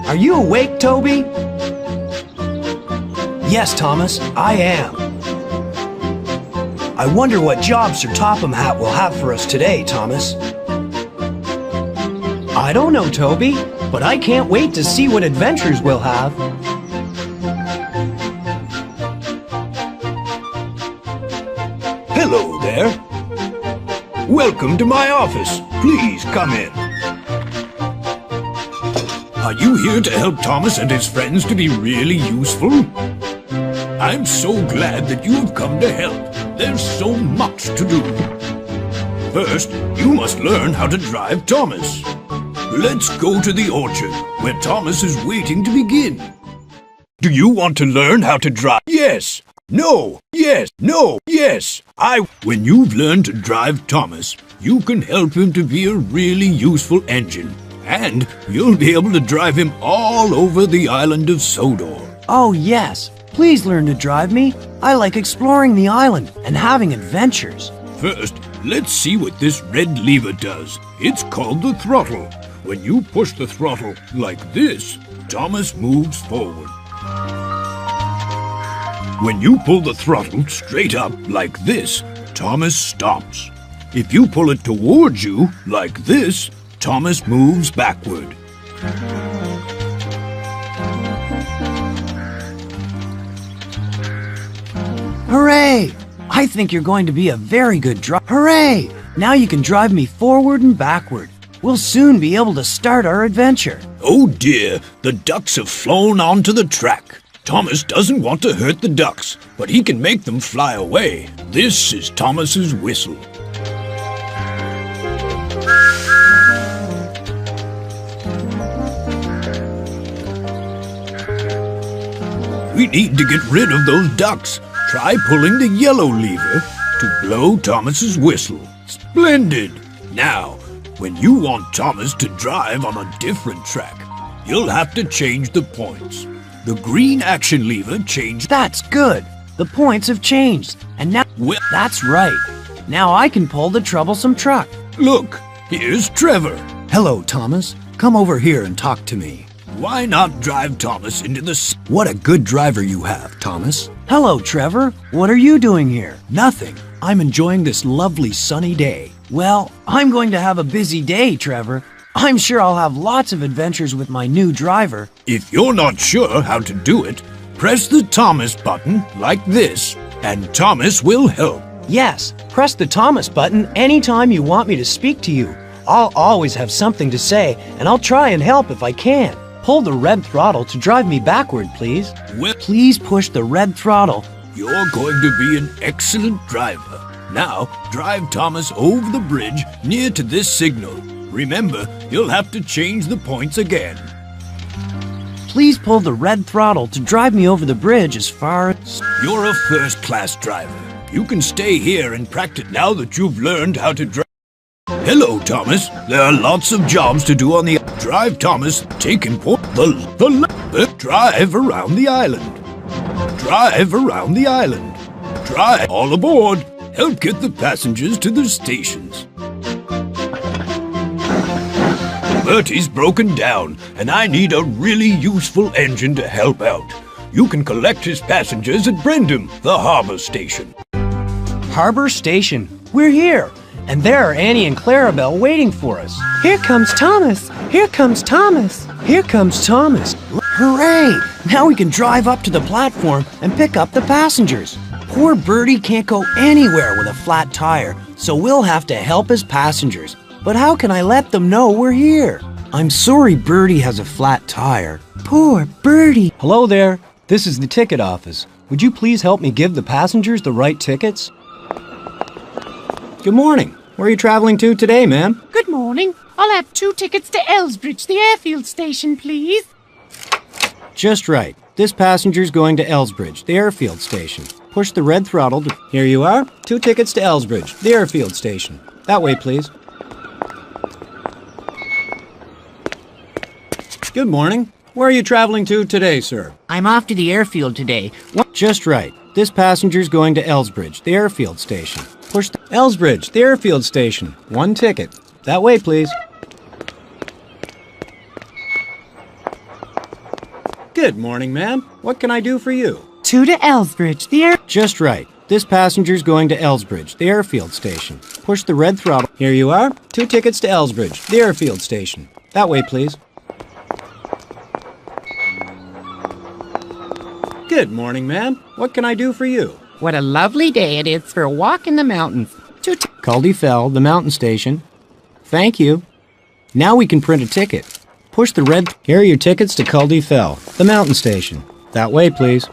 Are you awake, Toby? Yes, Thomas, I am. I wonder what job Sir Topham Hatt will have for us today, Thomas. I don't know, Toby, but I can't wait to see what adventures we'll have. Hello there. Welcome to my office. Please come in. Are you here to help Thomas and his friends to be really useful? I'm so glad that you have come to help. There's so much to do. First, you must learn how to drive Thomas. Let's go to the orchard, where Thomas is waiting to begin. Do you want to learn how to drive? Yes. No. Yes. No. Yes. When you've learned to drive Thomas, you can help him to be a really useful engine. And you'll be able to drive him all over the island of Sodor. Oh, yes. Please learn to drive me. I like exploring the island and having adventures. First, let's see what this red lever does. It's called the throttle. When you push the throttle like this, Thomas moves forward. When you pull the throttle straight up like this, Thomas stops. If you pull it towards you like this, Thomas moves backward. Hooray! I think you're going to be a very good driver. Hooray! Now you can drive me forward and backward. We'll soon be able to start our adventure. Oh dear, the ducks have flown onto the track. Thomas doesn't want to hurt the ducks, but he can make them fly away. This is Thomas's whistle. We need to get rid of those ducks. Try pulling the yellow lever to blow Thomas's whistle. Splendid! Now, when you want Thomas to drive on a different track, you'll have to change the points. The green action lever changed. That's good. The points have changed. And now... Well, that's right. Now I can pull the troublesome truck. look, here's Trevor. Hello, Thomas. Come over here and talk to me. Why not drive Thomas into the... What a good driver you have, Thomas. Hello, Trevor. What are you doing here? Nothing. I'm enjoying this lovely sunny day. Well, I'm going to have a busy day, Trevor. I'm sure I'll have lots of adventures with my new driver. If you're not sure how to do it, press the Thomas button like this, and Thomas will help. Yes, press the Thomas button anytime you want me to speak to you. I'll always have something to say, and I'll try and help if I can. Pull the red throttle to drive me backward, please. Well, Please push the red throttle. you're going to be an excellent driver. Now, drive Thomas over the bridge near to this signal. Remember, you'll have to change the points again. Please pull the red throttle to drive me over the bridge as far as... You're a first-class driver. You can stay here and practice now that you've learned how to drive. Hello, Thomas. There are lots of jobs to do on the... Drive Thomas, taking drive around the island. Drive around the island. Drive all aboard. Help get the passengers to the stations. Bertie's broken down, and I need a really useful engine to help out. You can collect his passengers at Brendam, the harbor station. Harbor Station. We're here. And there are Annie and Clarabelle waiting for us. Here comes Thomas. Here comes Thomas. Here comes Thomas. Hooray! Now we can drive up to the platform and pick up the passengers. Poor Bertie can't go anywhere with a flat tire, so we'll have to help his passengers. But how can I let them know we're here? I'm sorry Bertie has a flat tire. Poor Bertie. Hello there. This is the ticket office. Would you please help me give the passengers the right tickets? Good morning. Where are you traveling to today, ma'am? Good morning. I'll have 2 tickets to Elsbridge, the airfield station, please. Just right. This passenger's going to Elsbridge, the airfield station. Push the red throttle to... Here you are. 2 tickets to Elsbridge, the airfield station. That way, please. Good morning. Where are you traveling to today, sir? I'm off to the airfield today. Just right. This passenger's going to Elsbridge, the airfield station. Push the Elsbridge, the airfield station. 1 ticket. That way, please. Good morning, ma'am. What can I do for you? 2 to Elsbridge, the air... Just right. This passenger's going to Elsbridge, the airfield station. Push the red throttle. Here you are. 2 tickets to Elsbridge, the airfield station. That way, please. Good morning, ma'am. What can I do for you? What a lovely day it is for a walk in the mountains. Culdee Fell, the mountain station. Thank you. Now we can print a ticket. Push the red... Here are your tickets to Culdee Fell, the mountain station. That way, please.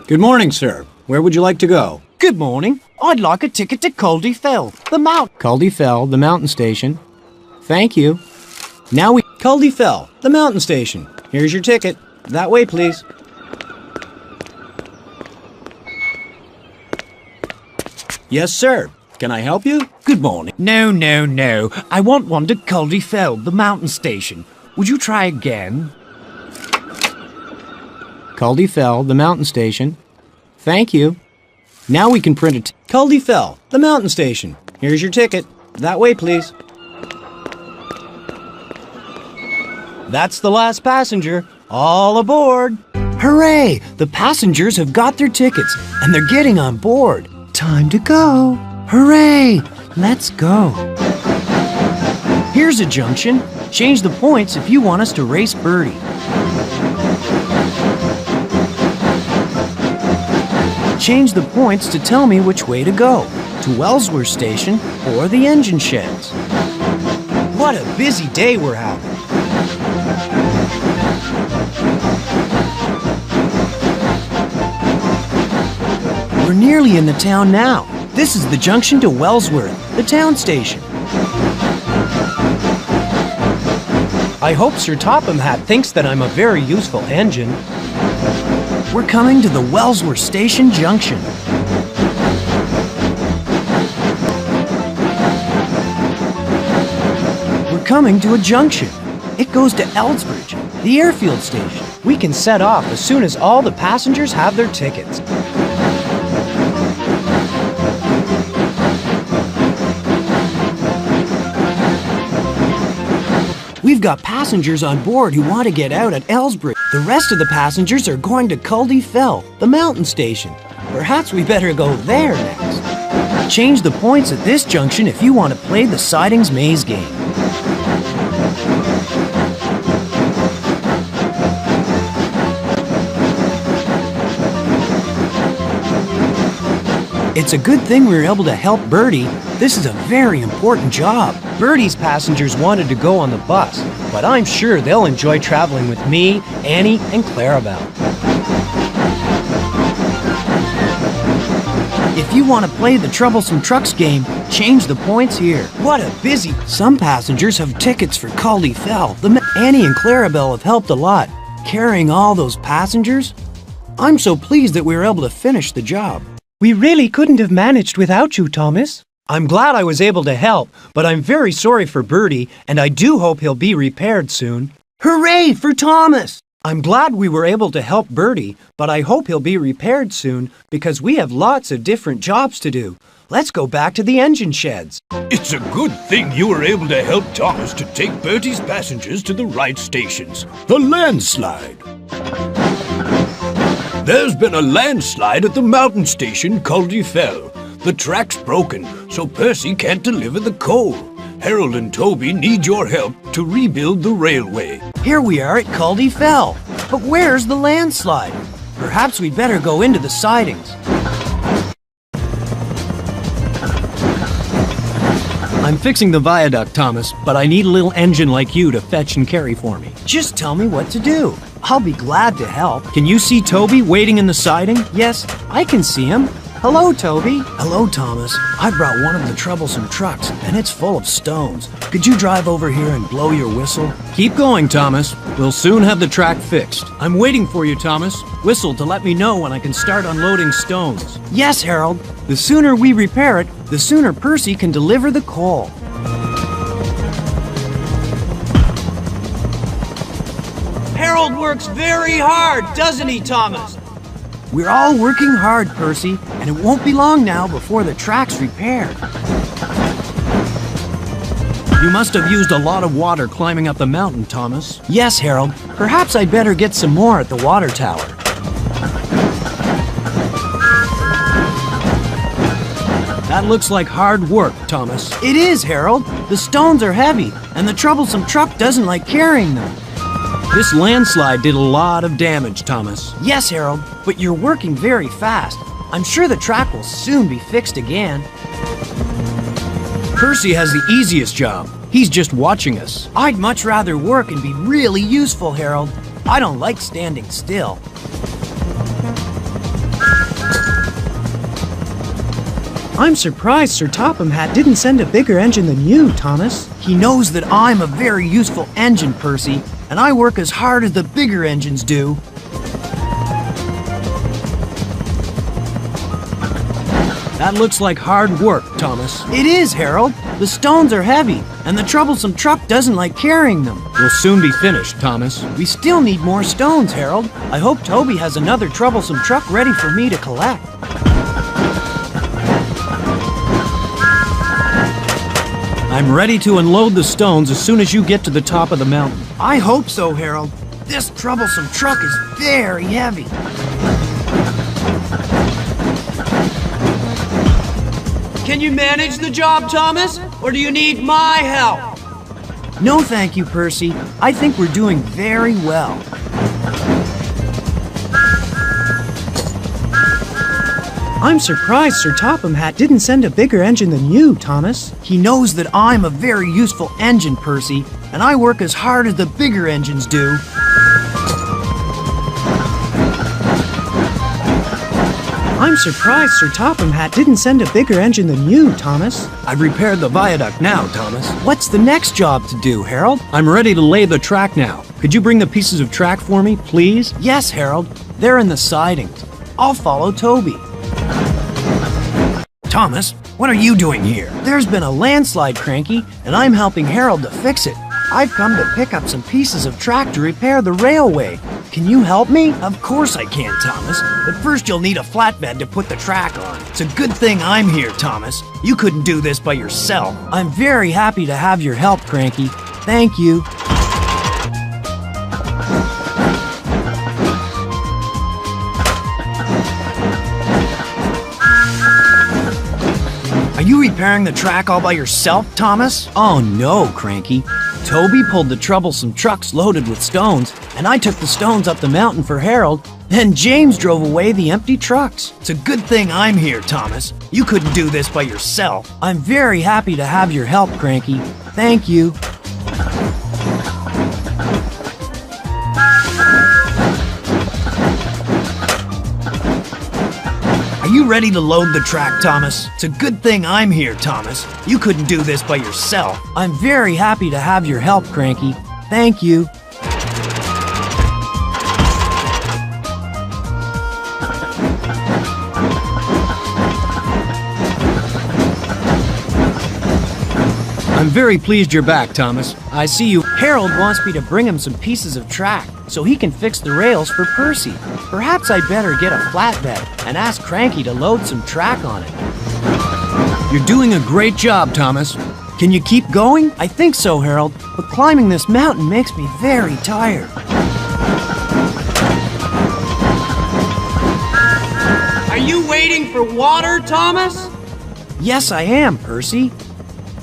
Good morning, sir. Where would you like to go? Good morning. I'd like a ticket to Culdee Fell, the mountain. Culdee Fell, the mountain station. Thank you. Now we... Culdee Fell, the mountain station. Here's your ticket. That way, please. Yes, sir. Can I help you? Good morning. No. I want one to Culdee Fell, the mountain station. Would you try again? Culdee Fell, the mountain station. Thank you. Now we can print it. Culdee Fell, the mountain station. Here's your ticket. That way, please. That's the last passenger. All aboard. Hooray! The passengers have got their tickets, and they're getting on board. Time to go. Hooray! Let's go. Here's a junction. Change the points if you want us to race Birdie. Change the points to tell me which way to go, to Wellsworth Station or the engine sheds. What a busy day we're having. We're nearly in the town now. This is the junction to Wellsworth, the town station. I hope Sir Topham Hatt thinks that I'm a very useful engine. We're coming to the Wellsworth Station Junction. We're coming to a junction. It goes to Elsbridge, the airfield station. We can set off as soon as all the passengers have their tickets. We've got passengers on board who want to get out at Elsbridge. The rest of the passengers are going to Culdee Fell, the mountain station. Perhaps we better go there next. Change the points at this junction if you want to play the Sidings Maze game. It's a good thing we were able to help Birdie. This is a very important job. Birdie's passengers wanted to go on the bus, but I'm sure they'll enjoy traveling with me, Annie, and Clarabelle. If you want to play the Troublesome Trucks game, change the points here. What a busy... Some passengers have tickets for Culdee Fell. Annie and Clarabelle have helped a lot, carrying all those passengers. I'm so pleased that we were able to finish the job. We really couldn't have managed without you, Thomas. I'm glad I was able to help, but I'm very sorry for Birdie, and I do hope he'll be repaired soon. Hooray for Thomas! I'm glad we were able to help Birdie, but I hope he'll be repaired soon because we have lots of different jobs to do. Let's go back to the engine sheds. It's a good thing you were able to help Thomas to take Bertie's passengers to the right stations. The landslide. There's been a landslide at the mountain station, Culdee Fell. The track's broken, so Percy can't deliver the coal. Harold and Toby need your help to rebuild the railway. Here we are at Culdee Fell, but where's the landslide? Perhaps we'd better go into the sidings. I'm fixing the viaduct, Thomas, but I need a little engine like you to fetch and carry for me. Just tell me what to do. I'll be glad to help. Can you see Toby waiting in the siding? Yes, I can see him. Hello, Toby. Hello, Thomas. I brought one of the troublesome trucks, and it's full of stones. Could you drive over here and blow your whistle? Keep going, Thomas. We'll soon have the track fixed. I'm waiting for you, Thomas. Whistle to let me know when I can start unloading stones. Yes, Harold. The sooner we repair it, the sooner Percy can deliver the coal. Harold works very hard, doesn't he, Thomas? We're all working hard, Percy, and it won't be long now before the track's repaired. You must have used a lot of water climbing up the mountain, Thomas. Yes, Harold. Perhaps I'd better get some more at the water tower. That looks like hard work, Thomas. It is, Harold. The stones are heavy, and the troublesome truck doesn't like carrying them. This landslide did a lot of damage, Thomas. Yes, Harold, but you're working very fast. I'm sure the track will soon be fixed again. Percy has the easiest job. He's just watching us. I'd much rather work and be really useful, Harold. I don't like standing still. I'm surprised Sir Topham Hatt didn't send a bigger engine than you, Thomas. He knows that I'm a very useful engine, Percy, and I work as hard as the bigger engines do. That looks like hard work, Thomas. It is, Harold. The stones are heavy, and the troublesome truck doesn't like carrying them. We'll soon be finished, Thomas. We still need more stones, Harold. I hope Toby has another troublesome truck ready for me to collect. I'm ready to unload the stones as soon as you get to the top of the mountain. I hope so, Harold. This troublesome truck is very heavy. Can you manage the job, Thomas? Or do you need my help? No, thank you, Percy. I think we're doing very well. I'm surprised Sir Topham Hatt didn't send a bigger engine than you, Thomas. He knows that I'm a very useful engine, Percy, and I work as hard as the bigger engines do. I'm surprised Sir Topham Hatt didn't send a bigger engine than you, Thomas. I've repaired the viaduct now, Thomas. What's the next job to do, Harold? I'm ready to lay the track now. Could you bring the pieces of track for me, please? Yes, Harold. They're in the sidings. I'll follow Toby. Thomas, what are you doing here? There's been a landslide, Cranky, and I'm helping Harold to fix it. I've come to pick up some pieces of track to repair the railway. Can you help me? Of course I can, Thomas. But first you'll need a flatbed to put the track on. It's a good thing I'm here, Thomas. You couldn't do this by yourself. I'm very happy to have your help, Cranky. Thank you. Are you repairing the track all by yourself, Thomas? Oh no, Cranky. Toby pulled the troublesome trucks loaded with stones, and I took the stones up the mountain for Harold. Then James drove away the empty trucks. It's a good thing I'm here, Thomas. You couldn't do this by yourself. I'm very happy to have your help, Cranky. Thank you. Are you ready to load the track, Thomas? It's a good thing I'm here, Thomas. You couldn't do this by yourself. I'm very happy to have your help, Cranky. Thank you. I'm very pleased you're back, Thomas. I see you. Harold wants me to bring him some pieces of track so he can fix the rails for Percy. Perhaps I'd better get a flatbed and ask Cranky to load some track on it. You're doing a great job, Thomas. Can you keep going? I think so, Harold, but climbing this mountain makes me very tired. Are you waiting for water, Thomas? Yes, I am, Percy.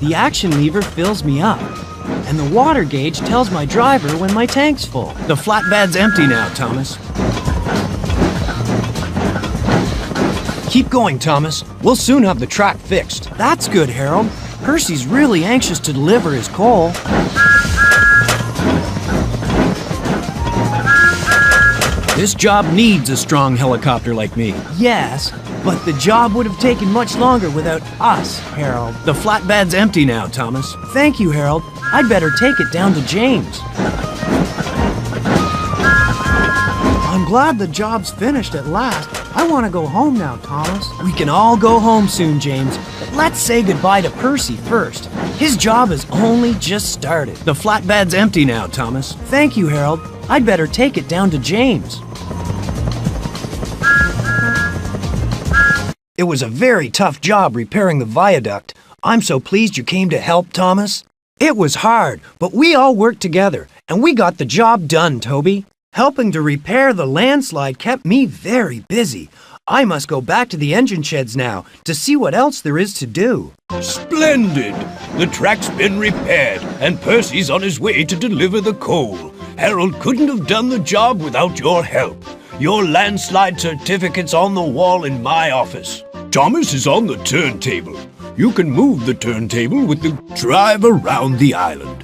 The action lever fills me up, and the water gauge tells my driver when my tank's full. The flatbed's empty now, Thomas. Keep going, Thomas. We'll soon have the track fixed. That's good, Harold. Percy's really anxious to deliver his coal. This job needs a strong helicopter like me. Yes, but the job would have taken much longer without us, Harold. The flatbed's empty now, Thomas. Thank you, Harold. I'd better take it down to James. I'm glad the job's finished at last. I want to go home now, Thomas. We can all go home soon, James, but let's say goodbye to Percy first. His job has only just started. The flatbed's empty now, Thomas. Thank you, Harold. I'd better take it down to James. It was a very tough job repairing the viaduct. I'm so pleased you came to help, Thomas. It was hard, but we all worked together, and we got the job done, Toby. Helping to repair the landslide kept me very busy. I must go back to the engine sheds now to see what else there is to do. Splendid! The track's been repaired, and Percy's on his way to deliver the coal. Harold couldn't have done the job without your help. Your landslide certificate's on the wall in my office. Thomas is on the turntable. You can move the turntable with the drive around the island.